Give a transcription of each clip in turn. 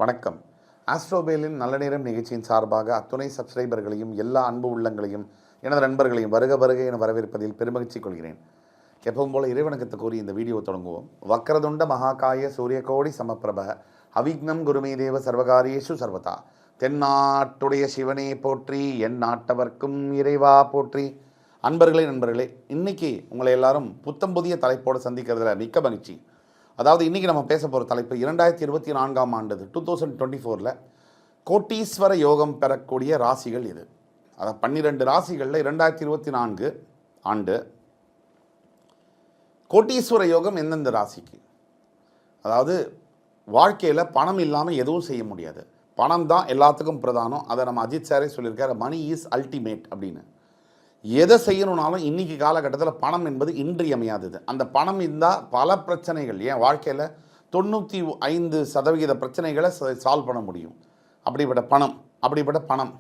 வணக்கம். ஆஸ்ட்ரோபேலின் நல்ல நேரம் நிகழ்ச்சியின் சார்பாக அத்துணை சப்ஸ்கிரைபர்களையும் எல்லா அன்பு உள்ளங்களையும் எனது நண்பர்களையும் வருக வருக என வரவேற்பதில் பெருமகிழ்ச்சி கொள்கிறேன். எப்பவும் போல இறைவணக்கத்தை கூறி இந்த வீடியோ தொடங்குவோம். வக்கரதுண்ட மகாகாய சூரியகோடி சமப்பிரப அவிக்னம் குருமே தேவ சர்வகாரியேஷு சர்வதா. தென்னாட்டுடைய சிவனே போற்றி, என் நாட்டவர்க்கும் இறைவா போற்றி. நண்பர்களே, இன்னைக்கு உங்களை எல்லாரும் புத்தம் புதிய தலைப்போடு சந்திக்கிறதுல மிக்க மகிழ்ச்சி. அதாவது இன்றைக்கி நம்ம பேச போகிற தலைப்பு 2024ஆம் ஆண்டு 2024 கோட்டீஸ்வர யோகம் பெறக்கூடிய ராசிகள் இது. அதாவது 12 ராசிகளில் 2024 ஆண்டு கோட்டீஸ்வர யோகம் எந்தெந்த ராசிக்கு. அதாவது வாழ்க்கையில் பணம் இல்லாமல் எதுவும் செய்ய முடியாது. பணம் தான் எல்லாத்துக்கும் பிரதானம். அதை நம்ம அஜித் சாரே சொல்லியிருக்காரு, மணி இஸ் அல்டிமேட் அப்படின்னு. எதை செய்யணும்னாலும் இன்றைக்கி காலகட்டத்தில் பணம் என்பது இன்றியமையாதது. அந்த பணம் இருந்தால் பல பிரச்சனைகள், ஏன் வாழ்க்கையில் 95% பிரச்சனைகளை சால்வ் பண்ண முடியும். அப்படிப்பட்ட பணம்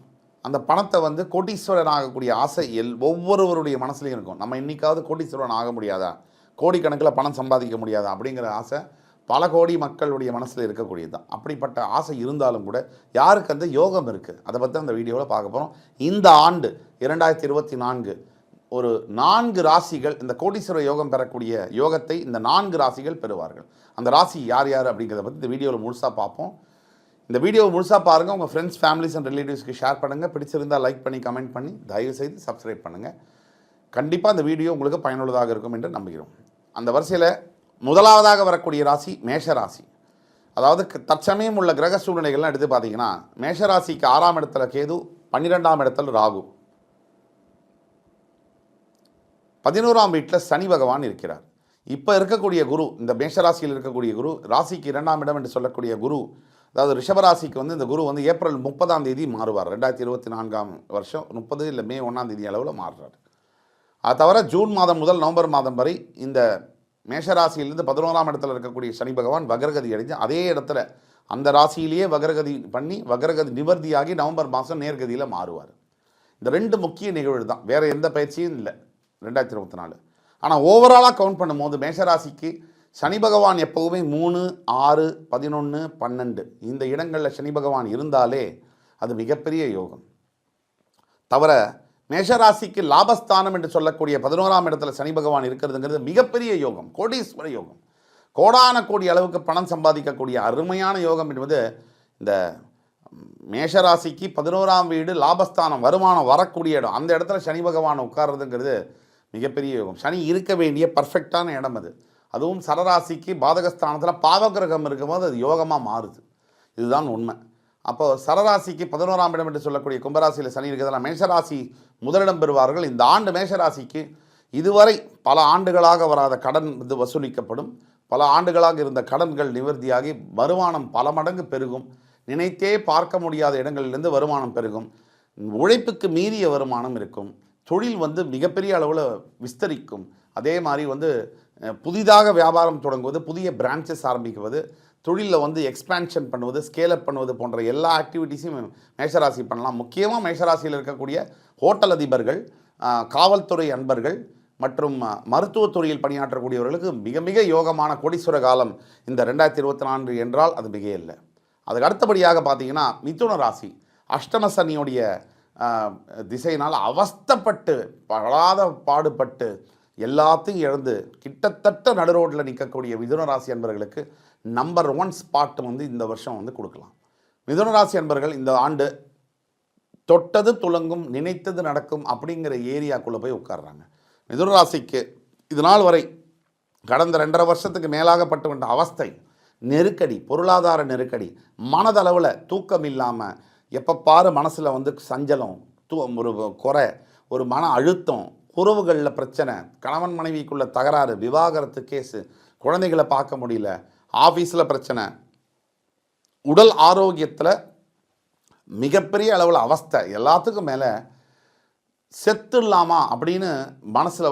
அந்த பணத்தை கோட்டீஸ்வரன் ஆகக்கூடிய ஆசை ஒவ்வொருவருடைய மனசுலையும் இருக்கும். நம்ம இன்றைக்காவது கோட்டீஸ்வரன் ஆக முடியாதா, கோடிக்கணக்கில் பணம் சம்பாதிக்க முடியாதா அப்படிங்கிற ஆசை பல கோடி மக்களுடைய மனசில் இருக்கக்கூடியது தான். அப்படிப்பட்ட ஆசை இருந்தாலும் கூட யாருக்கு அந்த யோகம் இருக்குது, அதை பற்றி அந்த வீடியோவில் பார்க்க போகிறோம். இந்த ஆண்டு 2024 ஒரு 4 ராசிகள் இந்த கோடீஸ்வர யோகம் பெறக்கூடிய யோகத்தை இந்த 4 ராசிகள் பெறுவார்கள். அந்த ராசி யார் யார் அப்படிங்கிறத பற்றி இந்த வீடியோவில் முழுசாக பார்ப்போம். இந்த வீடியோவை முழுசாக பாருங்கள். உங்கள் ஃப்ரெண்ட்ஸ், ஃபேமிலிஸ் அண்ட் ரிலேட்டிவ்ஸ்க்கு ஷேர் பண்ணுங்கள். பிடிச்சிருந்தால் லைக் பண்ணி கமெண்ட் பண்ணி தயவுசெய்து சப்ஸ்கிரைப் பண்ணுங்கள். கண்டிப்பாக அந்த வீடியோ உங்களுக்கு பயனுள்ளதாக இருக்கும் என்று நம்புகிறோம். அந்த வரிசையில் முதலாவதாக வரக்கூடிய ராசி மேஷராசி. அதாவது தற்சமயம் உள்ள கிரக சூழ்நிலைகள்லாம் எடுத்து பார்த்தீங்கன்னா, மேஷராசிக்கு 6ஆம் இடத்துல கேது, 12ஆம் இடத்துல ராகு, 11ஆம் வீட்டில் சனி பகவான் இருக்கிறார். இப்போ இருக்கக்கூடிய குரு, இந்த மேஷராசியில் இருக்கக்கூடிய குரு, ராசிக்கு 2ஆம் இடம் என்று சொல்லக்கூடிய குரு, அதாவது ரிஷபராசிக்கு இந்த குரு ஏப்ரல் 30ஆம் தேதி மாறுவார். 2024ஆம் வருஷம் 30 இல்லை மே 1ஆம் தேதி அளவில் மாறுறார். அது தவிர ஜூன் மாதம் முதல் நவம்பர் மாதம் வரை இந்த மேஷராசியிலிருந்து 11ஆம் இடத்துல இருக்கக்கூடிய சனி பகவான் வக்ரகதி அடைஞ்சு அதே இடத்துல அந்த ராசியிலேயே வக்ரகதி பண்ணி வக்ரகதி நிவர்த்தியாகி நவம்பர் மாதம் நேர்கதியில் மாறுவார். இந்த 2 முக்கிய நிகழ்வு தான், வேறு எந்த பயிற்சியும் இல்லை 2024. ஆனால் ஓவராலாக கவுண்ட் பண்ணும்போது மேஷராசிக்கு சனி பகவான் எப்போவுமே 3, 6, 11, 12 இந்த இடங்களில் சனி பகவான் இருந்தாலே அது மிகப்பெரிய யோகம். தவிர மேஷராசிக்கு லாபஸ்தானம் என்று சொல்லக்கூடிய 11ஆம் இடத்துல சனி பகவான் இருக்கிறதுங்கிறது மிகப்பெரிய யோகம், கோடீஸ்வர யோகம். கோடான கோடி அளவுக்கு பணம் சம்பாதிக்கக்கூடிய அருமையான யோகம் என்பது இந்த மேஷராசிக்கு 11ஆம் வீடு லாபஸ்தானம், வருமானம் வரக்கூடிய இடம். அந்த இடத்துல சனி பகவான் உட்கார்றதுங்கிறது மிகப்பெரிய யோகம். சனி இருக்க வேண்டிய பர்ஃபெக்டான இடம் அது. அதுவும் சரராசிக்கு பாதகஸ்தானத்தில் பாவகிரகம் இருக்கும்போது அது யோகமாக மாறுது. இதுதான் உண்மை. அப்போது சரராசிக்கு 11ஆம் இடம் என்று சொல்லக்கூடிய கும்பராசியில் சனி இருக்கிறதெல்லாம் மேஷராசி முதலிடம் பெறுவார்கள். இந்த ஆண்டு மேஷராசிக்கு இதுவரை பல ஆண்டுகளாக வராத கடன் வசூலிக்கப்படும். பல ஆண்டுகளாக இருந்த கடன்கள் நிவர்த்தியாகி வருமானம் பல மடங்கு பெருகும். நினைத்தே பார்க்க முடியாத இடங்களிலிருந்து வருமானம் பெருகும். உழைப்புக்கு மீறிய வருமானம் இருக்கும். தொழில் மிகப்பெரிய அளவில் விஸ்தரிக்கும். அதே மாதிரி புதிதாக வியாபாரம் தொடங்குவது, புதிய பிரான்ச்சஸ் ஆரம்பிக்குவது, தொழிலில் எக்ஸ்பேன்ஷன் பண்ணுவது, ஸ்கேலப் பண்ணுவது போன்ற எல்லா ஆக்டிவிட்டீஸையும் மேஷராசி பண்ணலாம். முக்கியமாக மேஷராசியில் இருக்கக்கூடிய ஹோட்டல் அதிபர்கள், காவல்துறை அன்பர்கள் மற்றும் மருத்துவத்துறையில் பணியாற்றக்கூடியவர்களுக்கு மிக மிக யோகமான கோடீஸ்வர காலம் இந்த 2024 என்றால் அது மிக இல்லை. அதுக்கு அடுத்தபடியாக பார்த்தீங்கன்னா மிதுன ராசி அஷ்டம சனியுடைய திசையினால் அவஸ்தப்பட்டு படாத பாடுபட்டு எல்லாத்தையும் இழந்து கிட்டத்தட்ட நடுரோட்டில் நிற்கக்கூடிய மிதுன ராசி அன்பர்களுக்கு நம்பர் 1 ஸ்பாட் இந்த வருஷம் கொடுக்கலாம். மிதுன ராசி அன்பர்கள் இந்த ஆண்டு தொட்டது துலங்கும், நினைத்தது நடக்கும் அப்படிங்கிற ஏரியாக்குள்ளே போய் உட்கார்றாங்க. மிதுன ராசிக்கு இது நாள் வரை கடந்த 2.5 வருஷத்துக்கு மேலாகப்பட்டு வந்த அவஸ்தை, நெருக்கடி, பொருளாதார நெருக்கடி, மனதளவில் தூக்கம் இல்லாமல் எப்போ பாரு மனசில் சஞ்சலம், ஒரு குறை, ஒரு மன அழுத்தம், உறவுகளில் பிரச்சனை, கணவன் மனைவிக்குள்ள தகராறு, விவாகரத்து கேஸு, குழந்தைகளை பார்க்க முடியல, ஆஃபீஸில் பிரச்சனை, உடல் ஆரோக்கியத்தில் மிகப்பெரிய அளவில் அவஸ்தை, எல்லாத்துக்கும் மேலே செத்துடலாமா அப்படின்னு மனசில்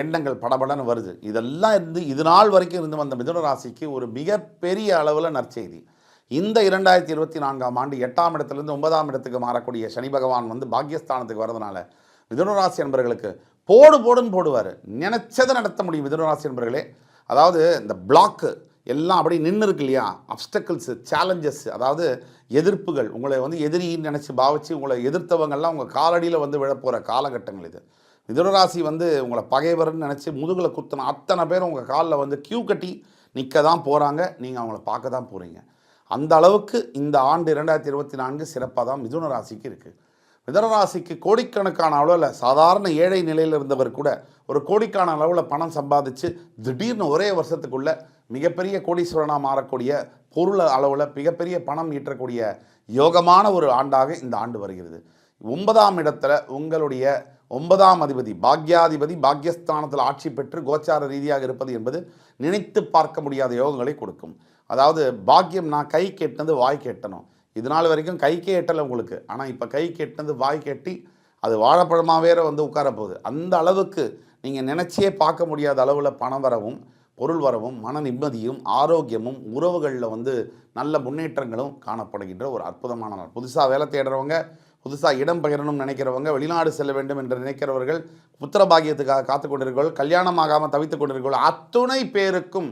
எண்ணங்கள் படபடன்னு வருது. இதெல்லாம் இது நாள் வரைக்கும் இருந்து வந்த மிதுன ராசிக்கு ஒரு மிகப்பெரிய அளவில் நற்செய்தி. இந்த 2024ஆம் ஆண்டு 8ஆம் இடத்துலேருந்து 9ஆம் இடத்துக்கு மாறக்கூடிய சனி பகவான் பாக்கியஸ்தானத்துக்கு வரதுனால மிதுன ராசி என்பவர்களுக்கு போடுன்னு போடுவார். நினைச்சதை நடத்த முடியும் மிதுன ராசி என்பவர்களே. அதாவது இந்த பிளாக்கு எல்லாம் அப்படியே நின்று இருக்கு இல்லையா, அப்டக்கிள்ஸு, சேலஞ்சஸ், அதாவது எதிர்ப்புகள், உங்களை வந்து எதிரின்னு நினச்சி பாவிச்சு உங்களை எதிர்த்தவங்கள்லாம் உங்கள் காலடியில் வந்து விழப்போகிற காலகட்டங்கள் இது. மிதுனராசி வந்து உங்களை பகைவர்னு நினச்சி முதுகில் குத்தின அத்தனை பேரும் உங்கள் காலில் வந்து கியூ கட்டி நிற்க தான் போகிறாங்க. நீங்கள் அவங்கள பார்க்க தான் போகிறீங்க. அந்த அளவுக்கு இந்த ஆண்டு 2024 சிறப்பாக தான் மிதுன ராசிக்கு இருக்குது. மிதுன ராசிக்கு கோடிக்கணக்கான அளவில் சாதாரண ஏழை நிலையில் இருந்தவர் கூட ஒரு கோடிக்கான அளவில் பணம் சம்பாதிச்சு திடீர்னு ஒரே வருஷத்துக்குள்ள மிகப்பெரிய கோடீஸ்வரனாக மாறக்கூடிய பொருள் அளவில் மிகப்பெரிய பணம் ஈட்டக்கூடிய யோகமான ஒரு ஆண்டாக இந்த ஆண்டு வருகிறது. 9ஆம் இடத்துல உங்களுடைய 9ஆம் அதிபதி பாக்யாதிபதி பாக்யஸ்தானத்தில் ஆட்சி பெற்று கோச்சார ரீதியாக இருப்பது என்பது நினைத்து பார்க்க முடியாத யோகங்களை கொடுக்கும். அதாவது பாக்கியம், நான் கை கெட்டினது வாய் கெட்டணும். இது நாள் வரைக்கும் கைக்கே எட்டலை உங்களுக்கு, ஆனால் இப்போ கை கெட்டினது வாய் கெட்டி அது வாழைப்பழமாக வேற வந்து உட்கார போகுது. அந்த அளவுக்கு நீங்கள் நினச்சியே பார்க்க முடியாத அளவில் பணம் வரவும் பொருள் வரவும் மன நிம்மதியும் ஆரோக்கியமும் உறவுகளில் வந்து நல்ல முன்னேற்றங்களும் காணப்படுகின்ற ஒரு அற்புதமான நாள். புதுசாக வேலை தேடுறவங்க, புதுசாக இடம் பெயரணும்னு நினைக்கிறவங்க, வெளிநாடு செல்ல வேண்டும் என்று நினைக்கிறவர்கள், புத்திர பாகியத்துக்காக காத்து கொண்டிருக்கிறவர்கள், கல்யாணம் ஆகாமல் தவித்து கொண்டிருக்கிறவர்கள், அத்துணை பேருக்கும்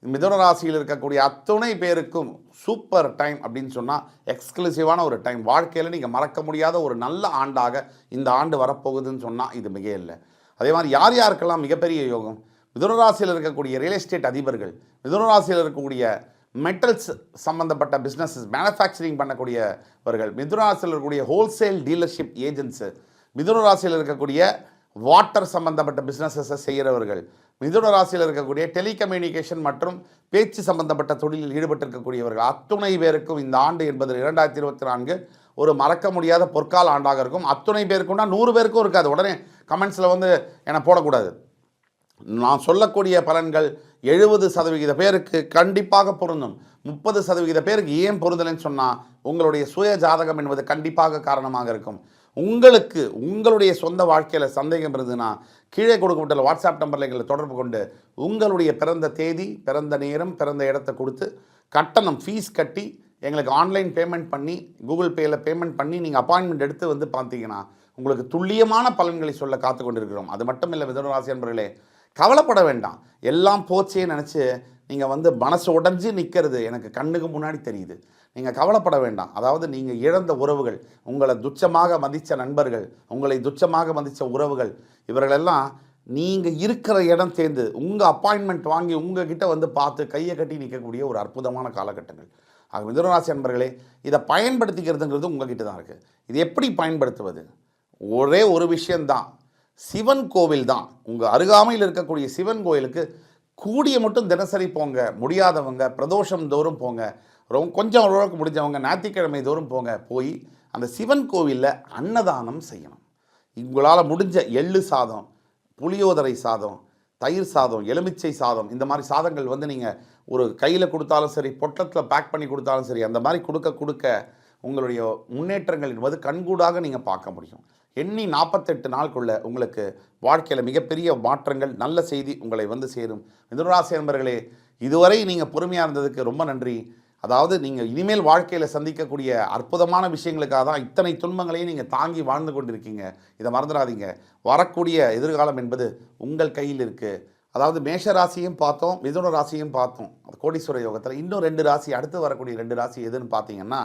மிதுன ராசியில் இருக்கக்கூடிய அத்துணை பேருக்கும் சூப்பர் டைம் அப்படின்னு சொன்னால் எக்ஸ்க்ளூசிவான ஒரு டைம். வாழ்க்கையில் நீங்கள் மறக்க முடியாத ஒரு நல்ல ஆண்டாக இந்த ஆண்டு வரப்போகுதுன்னு சொன்னால் இது மிக இல்லை. அதே மாதிரி யார் யாருக்கெல்லாம் மிகப்பெரிய யோகம், மிதுன ராசியில் இருக்கக்கூடிய ரியல் எஸ்டேட் அதிபர்கள், மிதுன ராசியில் இருக்கக்கூடிய மெட்டல்ஸ் சம்பந்தப்பட்ட பிஸ்னஸஸ் மேனுஃபேக்சரிங் பண்ணக்கூடியவர்கள், மிதுன ராசியில் இருக்கக்கூடிய ஹோல்சேல் டீலர்ஷிப் ஏஜென்ட்ஸு, மிதுன ராசியில் இருக்கக்கூடிய வாட்டர் சம்பந்தப்பட்ட பிஸ்னஸஸை செய்கிறவர்கள், மிதுன ராசியில் இருக்கக்கூடிய டெலிகம்யூனிகேஷன் மற்றும் பேச்சு சம்பந்தப்பட்ட தொழிலில் ஈடுபட்டிருக்கக்கூடியவர்கள், அத்துணை பேருக்கும் இந்த ஆண்டு என்பது 2024 ஒரு மறக்க முடியாத பொற்கால ஆண்டாக இருக்கும். அத்துணை பேருக்கும்னா 100 பேருக்கும் இருக்காது. உடனே கமெண்ட்ஸில் வந்து என்னை போடக்கூடாது. நான் சொல்லக்கூடிய பலன்கள் 70% பேருக்கு கண்டிப்பாக பொருந்தும். 30% பேருக்கு ஏன் பொருந்தலைன்னு சொன்னால் உங்களுடைய சுய ஜாதகம் என்பது கண்டிப்பாக காரணமாக இருக்கும். உங்களுக்கு உங்களுடைய சொந்த வாழ்க்கையில் சந்தேகம் இருந்ததுன்னா கீழே கொடுக்கப்பட்ட வாட்ஸ்அப் நம்பரில் எங்களை தொடர்பு கொண்டு உங்களுடைய பிறந்த தேதி, பிறந்த நேரம், பிறந்த இடத்தை கொடுத்து கட்டணம் ஃபீஸ் கட்டி எங்களுக்கு ஆன்லைன் பேமெண்ட் பண்ணி கூகுள் பேயில் பேமெண்ட் பண்ணி நீங்கள் அப்பாயின்மெண்ட் எடுத்து வந்து பார்த்தீங்கன்னா உங்களுக்கு துல்லியமான பலன்களை சொல்ல காத்து கொண்டிருக்கிறோம். அது மட்டும் இல்லை மிதுன ராசி நண்பர்களே, கவலைப்பட வேண்டாம். எல்லாம் போச்சே நினச்சி நீங்கள் வந்து மனசு உடஞ்சி நிற்கிறது எனக்கு கண்ணுக்கு முன்னாடி தெரியுது. நீங்கள் கவலைப்பட வேண்டாம். அதாவது நீங்கள் இழந்த உறவுகள், உங்களை துச்சமாக மதித்த நண்பர்கள், உங்களை துச்சமாக மதித்த உறவுகள், இவர்களெல்லாம் நீங்கள் இருக்கிற இடம் தேர்ந்து உங்கள் அப்பாயின்மெண்ட் வாங்கி உங்ககிட்ட வந்து பார்த்து கையை கட்டி நிற்கக்கூடிய ஒரு அற்புதமான காலகட்டங்கள். ஆக மிதுன ராசி நண்பர்களே, இதை பயன்படுத்திக்கிறதுங்கிறது உங்ககிட்ட தான் இருக்குது. இது எப்படி பயன்படுத்துவது? ஒரே ஒரு விஷயந்தான், சிவன் கோவில் தான். உங்கள் அருகாமையில் இருக்கக்கூடிய சிவன் கோயிலுக்கு கூடிய மட்டும் தினசரி போங்க. முடியாதவங்க பிரதோஷம் தோறும் போங்க. கொஞ்சம் ஓரளவுக்கு முடிஞ்சவங்க ஞாயிற்றுக்கிழமை தோறும் போங்க. போய் அந்த சிவன் கோவிலில் அன்னதானம் செய்யணும். உங்களால் முடிஞ்ச எள்ளு சாதம், புளியோதரை சாதம், தயிர் சாதம், எலுமிச்சை சாதம், இந்த மாதிரி சாதங்கள் வந்து நீங்கள் ஒரு கையில் கொடுத்தாலும் சரி, பொட்டத்தில் பேக் பண்ணி கொடுத்தாலும் சரி, அந்த மாதிரி கொடுக்க உங்களுடைய முன்னேற்றங்கள் என்பது கண்கூடாக நீங்கள் பார்க்க முடியும். எண்ணி 48 நாளுக்குள்ள உங்களுக்கு வாழ்க்கையில் மிகப்பெரிய மாற்றங்கள், நல்ல செய்தி உங்களை வந்து சேரும். மிதுன ராசி நண்பர்களே, இதுவரை நீங்கள் பொறுமையாக இருந்ததுக்கு ரொம்ப நன்றி. அதாவது நீங்கள் இனிமேல் வாழ்க்கையில் சந்திக்கக்கூடிய அற்புதமான விஷயங்களுக்காக தான் இத்தனை துன்பங்களையும் நீங்கள் தாங்கி வாழ்ந்து கொண்டிருக்கீங்க. இதை மறந்துடாதீங்க. வரக்கூடிய எதிர்காலம் என்பது உங்கள் கையில் இருக்குது. அதாவது மேஷ ராசியும் பார்த்தோம், மிதுன ராசியும் பார்த்தோம். கோடீஸ்வர யோகத்தில் இன்னும் 2 ராசி, அடுத்து வரக்கூடிய 2 ராசி எதுன்னு பார்த்தீங்கன்னா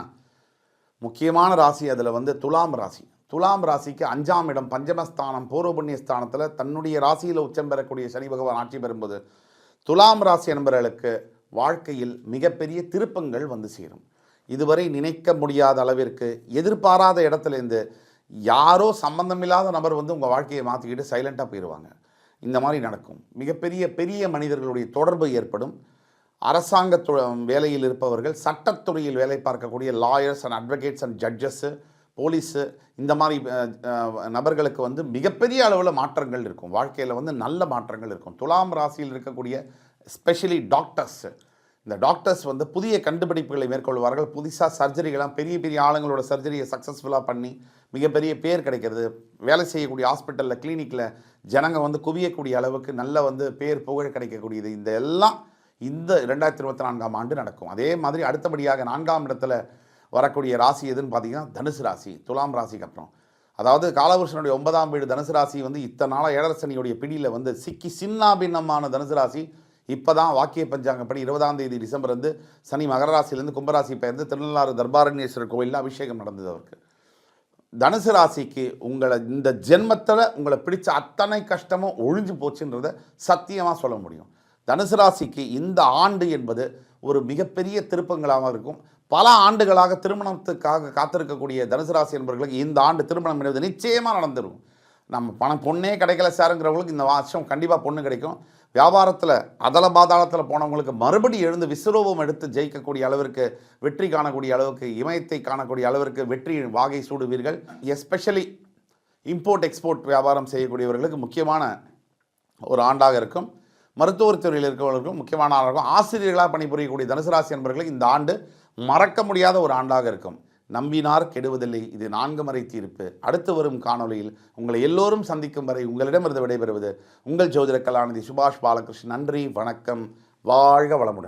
முக்கியமான ராசி. அதில் வந்து துலாம் ராசி. துலாம் ராசிக்கு 5ஆம் இடம் பஞ்சமஸ்தானம் பூர்வ புண்ணியஸ்தானத்தில் தன்னுடைய ராசியில் உச்சம் பெறக்கூடிய சனி பகவான் ஆட்சி பெறும்போது துலாம் ராசி நண்பர்களுக்கு வாழ்க்கையில் மிகப்பெரிய திருப்பங்கள் வந்து சேரும். இதுவரை நினைக்க முடியாத அளவிற்கு எதிர்பாராத இடத்துலேருந்து யாரோ சம்பந்தமில்லாத நபர் வந்து உங்கள் வாழ்க்கையை மாற்றிக்கிட்டு சைலண்ட்டாக போயிடுவாங்க. இந்த மாதிரி நடக்கும். பெரிய மனிதர்களுடைய தொடர்பு ஏற்படும். அரசாங்க வேலையில் இருப்பவர்கள், சட்டத்துறையில் வேலை பார்க்கக்கூடிய lawyers and advocates and judges, police, இந்த மாதிரி நபர்களுக்கு வந்து மிகப்பெரிய அளவில் மாற்றங்கள் இருக்கும். வாழ்க்கையில் வந்து நல்ல மாற்றங்கள் இருக்கும். துலாம் ராசியில் இருக்கக்கூடிய ஸ்பெஷலி டாக்டர்ஸ், இந்த டாக்டர்ஸ் வந்து புதிய கண்டுபிடிப்புகளை மேற்கொள்வார்கள். புதுசாக சர்ஜரிகளாம் பெரிய ஆளுங்களோட சர்ஜரியை சக்ஸஸ்ஃபுல்லாக பண்ணி மிகப்பெரிய பேர் கிடைக்கிறது. வேலை செய்யக்கூடிய ஹாஸ்பிட்டலில், கிளினிக்கில் ஜனங்க வந்து குவியக்கூடிய அளவுக்கு நல்ல வந்து பேர் புகழ் கிடைக்கக்கூடியது. இந்த எல்லாம் இந்த 2024ஆம் ஆண்டு நடக்கும். அதே மாதிரி அடுத்தபடியாக 4ஆம் இடத்துல வரக்கூடிய ராசி எதுன்னு பார்த்தீங்கன்னா தனுசு ராசி. துலாம் ராசிக்கு அப்புறம், அதாவது காலபுருஷனுடைய 9ஆம் வீடு தனுசு ராசி வந்து இத்தனை நாளாக ஏழரசனியுடைய பிடியில் வந்து சிக்கி சின்னாபின்னமான தனுசு ராசி இப்போ தான் வாக்கிய பஞ்சாங்கப்படி 20ஆம் தேதி டிசம்பர் வந்து சனி மகர ராசியிலேருந்து கும்பராசி பெயர்ந்து திருநள்ளாறு தர்பாரண்யேஸ்வரர் கோயிலில் அபிஷேகம் நடந்தது அவருக்கு. தனுசு ராசிக்கு உங்களை இந்த ஜென்மத்தில் உங்களை பிடிச்ச அத்தனை கஷ்டமும் ஒழிஞ்சு போச்சுன்றதை சத்தியமாக சொல்ல முடியும். தனுசு ராசிக்கு இந்த ஆண்டு என்பது ஒரு மிகப்பெரிய திருப்பங்களாக இருக்கும். பல ஆண்டுகளாக திருமணத்துக்காக காத்திருக்கக்கூடிய தனுசு ராசி என்பவர்களுக்கு இந்த ஆண்டு திருமணம் என்பது நிச்சயமாக நடந்துடும். நம்ம பொண்ணே கிடைக்கல சாருங்கிறவங்களுக்கு இந்த வருஷம் கண்டிப்பாக பொண்ணு கிடைக்கும். வியாபாரத்தில் அதல பாதாளத்தில் போனவங்களுக்கு மறுபடி எழுந்து விஸ்வரூபம் எடுத்து ஜெயிக்கக்கூடிய அளவிற்கு, வெற்றி காணக்கூடிய அளவுக்கு, இமயத்தை காணக்கூடிய அளவிற்கு வெற்றி வாகை சூடுவீர்கள். எஸ்பெஷலி இம்போர்ட் எக்ஸ்போர்ட் வியாபாரம் செய்யக்கூடியவர்களுக்கு முக்கியமான ஒரு ஆண்டாக இருக்கும். மருத்துவத் துறையில் இருக்கிறவர்களுக்கும் முக்கியமான ஆண்டாக இருக்கும். ஆசிரியர்களாக பணிபுரியக்கூடிய தனுசு ராசி என்பவர்களுக்கு இந்த ஆண்டு மறக்க முடியாத ஒரு ஆண்டாக இருக்கும். நம்பினார் கெடுவதில்லை, இது 4 முறை தீர்ப்பு. அடுத்து வரும் காணொளியில் உங்களை எல்லோரும் சந்திக்கும் வரை உங்களிடமிருந்து விடைபெறுவது உங்கள் ஜோதிட கலாநிதி சுபாஷ் பாலகிருஷ்ணன். நன்றி, வணக்கம், வாழ்க வளமுடன்.